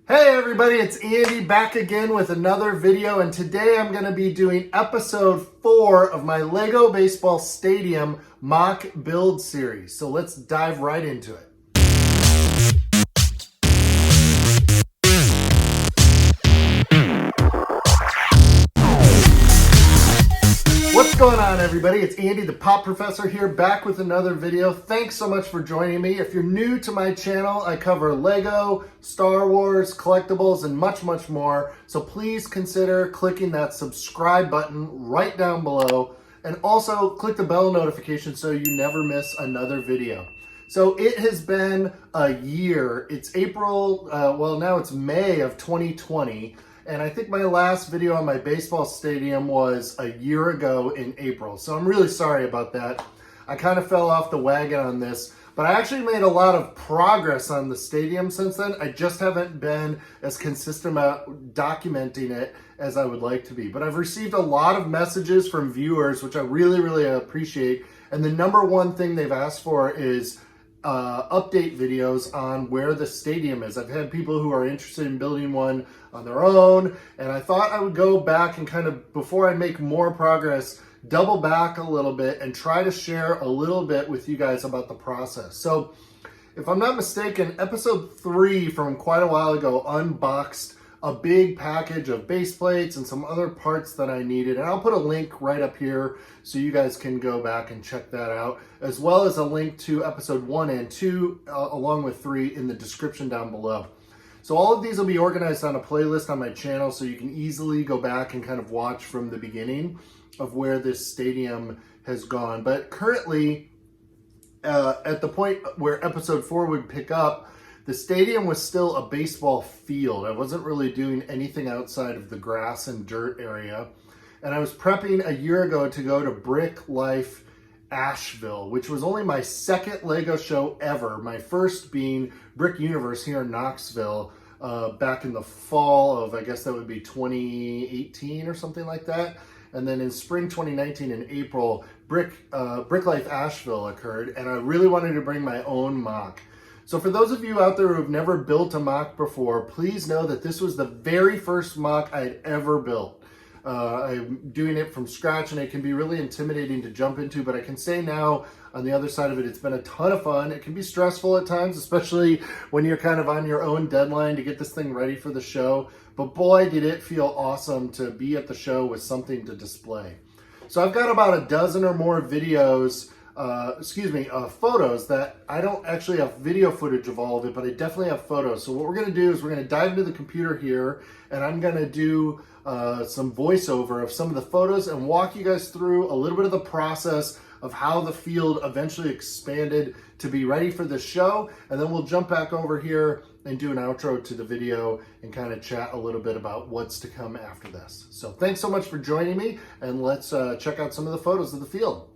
Hey everybody, it's Andy back again with another video, and today I'm going to be doing episode 4 of my Lego Baseball Stadium mock build series. So let's dive right into it. What's going on everybody? It's Andy the Pop Professor here, back with another video. Thanks so much for joining me. If you're new to my channel, I cover Lego, Star Wars, collectibles, and much more. So please consider clicking that subscribe button right down below, and also click the bell notification so you never miss another video. So it has been a year. It's April, now it's May of 2020. And I think my last video on my baseball stadium was a year ago in April. So I'm really sorry about that. I kind of fell off the wagon on this, but I actually made a lot of progress on the stadium since then. I just haven't been as consistent about documenting it as I would like to be. But I've received a lot of messages from viewers, which I really appreciate. And the number one thing they've asked for is update videos on where the stadium is. I've had people who are interested in building one on their own, and I thought I would go back and kind of, before I make more progress, double back a little bit and try to share a little bit with you guys about the process. So if I'm not mistaken, episode 3 from quite a while ago unboxed a big package of base plates and some other parts that I needed. And I'll put a link right up here so you guys can go back and check that out, as well as a link to episode 1 and 2, along with 3 in the description down below. So all of these will be organized on a playlist on my channel, so you can easily go back and kind of watch from the beginning of where this stadium has gone. But currently, at the point where episode 4 would pick up, the stadium was still a baseball field. I wasn't really doing anything outside of the grass and dirt area. And I was prepping a year ago to go to Wrigley Asheville, which was only my second Lego show ever. My first being Brick Universe here in Knoxville back in the fall of, I guess that would be 2018 or something like that. And then in spring 2019 in April, Wrigley Asheville occurred, and I really wanted to bring my own MOC. So for those of you out there who have never built a MOC before, please know that this was the very first MOC I'd ever built. I'm doing it from scratch, and it can be really intimidating to jump into, but I can say now on the other side of it, it's been a ton of fun. It can be stressful at times, especially when you're kind of on your own deadline to get this thing ready for the show. But boy, did it feel awesome to be at the show with something to display. So I've got about a dozen or more videos photos that I don't actually have video footage of all of it, but I definitely have photos. So what we're going to do is we're going to dive into the computer here, and I'm going to do some voiceover of some of the photos and walk you guys through a little bit of the process of how the field eventually expanded to be ready for the show. And then we'll jump back over here and do an outro to the video and kind of chat a little bit about what's to come after this. So thanks so much for joining me, and let's check out some of the photos of the field.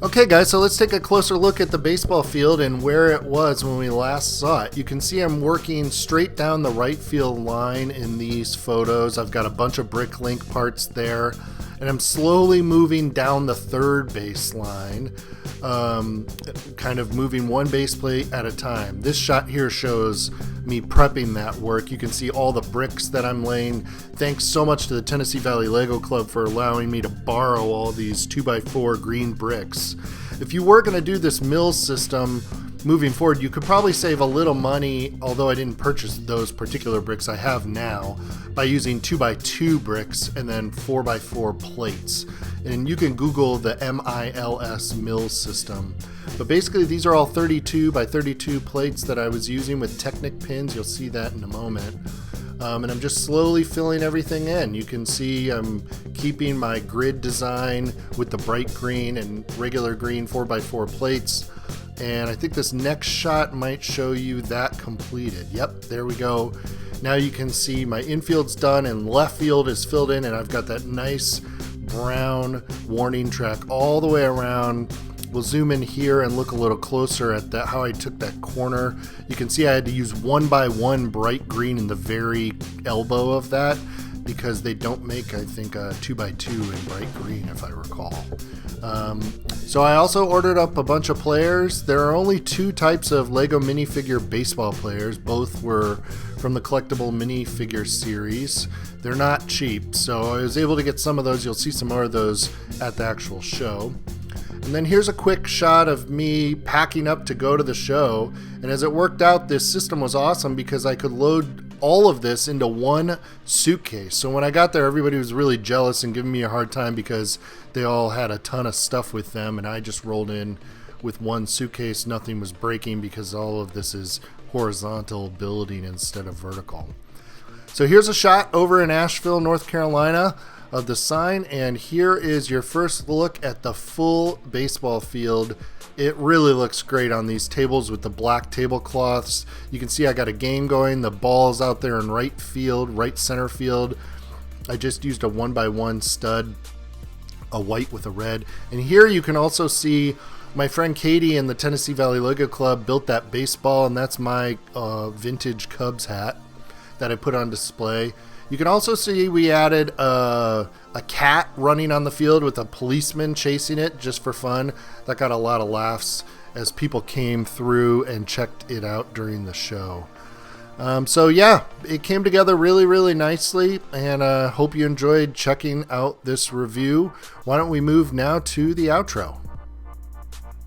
Okay guys, so let's take a closer look at the baseball field and where it was when we last saw it. You can see I'm working straight down the right field line in these photos. I've got a bunch of brick link parts there, and I'm slowly moving down the third base line, kind of moving one base plate at a time. This shot here shows me prepping that work. You can see all the bricks that I'm laying. Thanks so much to the Tennessee Valley Lego Club for allowing me to borrow all these 2x4 green bricks. If you were going to do this mill system moving forward, you could probably save a little money, although I didn't purchase those particular bricks I have now, by using 2x2 bricks and then 4x4 plates. And you can Google the MILS mill system. But basically these are all 32 by 32 plates that I was using with Technic pins. You'll see that in a moment. And I'm just slowly filling everything in. You can see I'm keeping my grid design with the bright green and regular green 4x4 plates. And I think this next shot might show you that completed. Yep, there we go. Now you can see my infield's done and left field is filled in, and I've got that nice brown warning track all the way around. We'll zoom in here and look a little closer at that, how I took that corner. You can see I had to use 1x1 bright green in the very elbow of that. because they don't make, I think, a 2x2 in bright green, if I recall. So I also ordered up a bunch of players. There are only 2 types of Lego minifigure baseball players. Both were from the collectible minifigure series. They're not cheap, so I was able to get some of those. You'll see some more of those at the actual show. And then here's a quick shot of me packing up to go to the show. And as it worked out, this system was awesome because I could load all of this into one suitcase. So when I got there, everybody was really jealous and giving me a hard time because they all had a ton of stuff with them, and I just rolled in with one suitcase. Nothing was breaking because all of this is horizontal building instead of vertical. So here's a shot over in Asheville, North Carolina of the sign, and here is your first look at the full baseball field. It really looks great on these tables with the black tablecloths. You can see I got a game going. The ball's out there in right field, right center field. I just used a 1x1 stud, a white with a red. And here you can also see my friend Katie in the Tennessee Valley Lego Club built that baseball, and that's my vintage Cubs hat that I put on display. You can also see we added a cat running on the field with a policeman chasing it just for fun. That got a lot of laughs as people came through and checked it out during the show. So yeah, it came together really, really nicely, and hope you enjoyed checking out this review. Why don't we move now to the outro?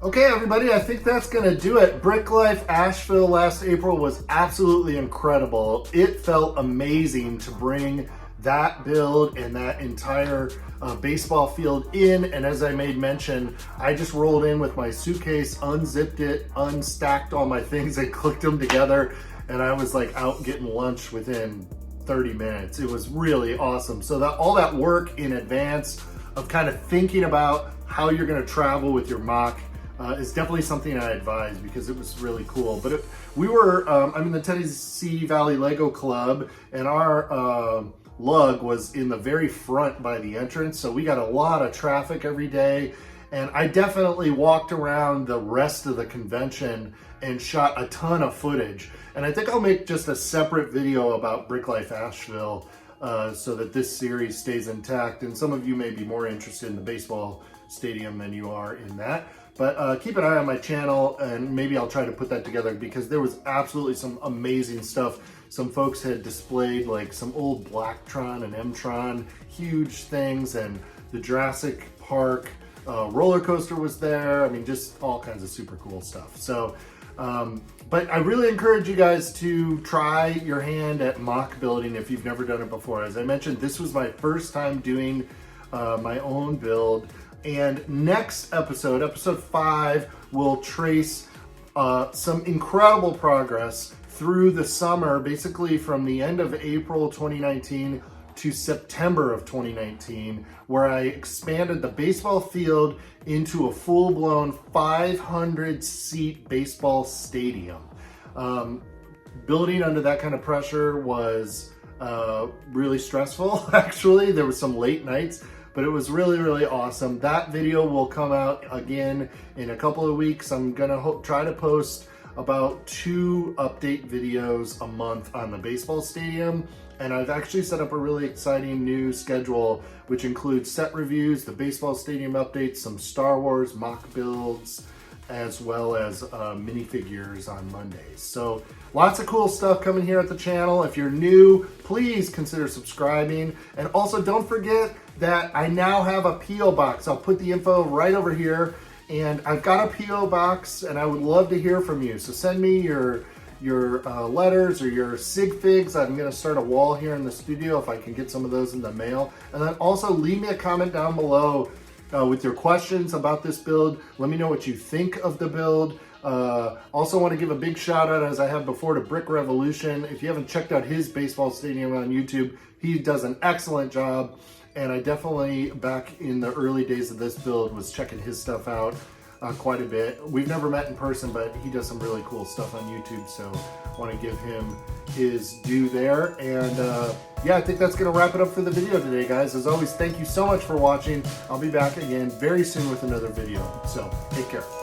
Okay, everybody, I think that's going to do it. BrickLife Asheville last April was absolutely incredible. It felt amazing to bring that build and that entire baseball field in. And as I made mention, I just rolled in with my suitcase, unzipped it, unstacked all my things, and clicked them together. And I was like out getting lunch within 30 minutes. It was really awesome. So that all that work in advance of kind of thinking about how you're going to travel with your MOC is definitely something I advise because it was really cool. But I'm in the Tennessee Valley Lego Club, and our lug was in the very front by the entrance, so we got a lot of traffic every day. And I definitely walked around the rest of the convention and shot a ton of footage. And I think I'll make just a separate video about BrickLife Asheville so that this series stays intact. And some of you may be more interested in the baseball stadium than you are in that. But keep an eye on my channel, and maybe I'll try to put that together because there was absolutely some amazing stuff. Some folks had displayed like some old Blacktron and M-Tron, huge things, and the Jurassic Park roller coaster was there. I mean, just all kinds of super cool stuff. So, but I really encourage you guys to try your hand at MOC building if you've never done it before. As I mentioned, this was my first time doing my own build. And next episode, episode 5, will trace some incredible progress through the summer, basically from the end of April 2019 to September of 2019, where I expanded the baseball field into a full-blown 500-seat baseball stadium. Building under that kind of pressure was really stressful, actually. There was some late nights, but it was really, really awesome. That video will come out again in a couple of weeks. I'm gonna try to post about 2 update videos a month on the baseball stadium. And I've actually set up a really exciting new schedule, which includes set reviews, the baseball stadium updates, some Star Wars MOC builds, as well as minifigures on Mondays. So lots of cool stuff coming here at the channel. If you're new, please consider subscribing. And also don't forget that I now have a P.O. box. I'll put the info right over here. And I've got a P.O. box, and I would love to hear from you. So send me your letters or your sig figs. I'm gonna start a wall here in the studio if I can get some of those in the mail. And then also leave me a comment down below with your questions about this build. Let me know what you think of the build. Also want to give a big shout out, as I have before, to Brick Revolution. If you haven't checked out his baseball stadium on YouTube, he does an excellent job. And I definitely, back in the early days of this build, was checking his stuff out quite a bit. We've never met in person, but he does some really cool stuff on YouTube, so I want to give him his due there. And yeah, I think that's going to wrap it up for the video today, guys. As always, thank you so much for watching. I'll be back again very soon with another video, so take care.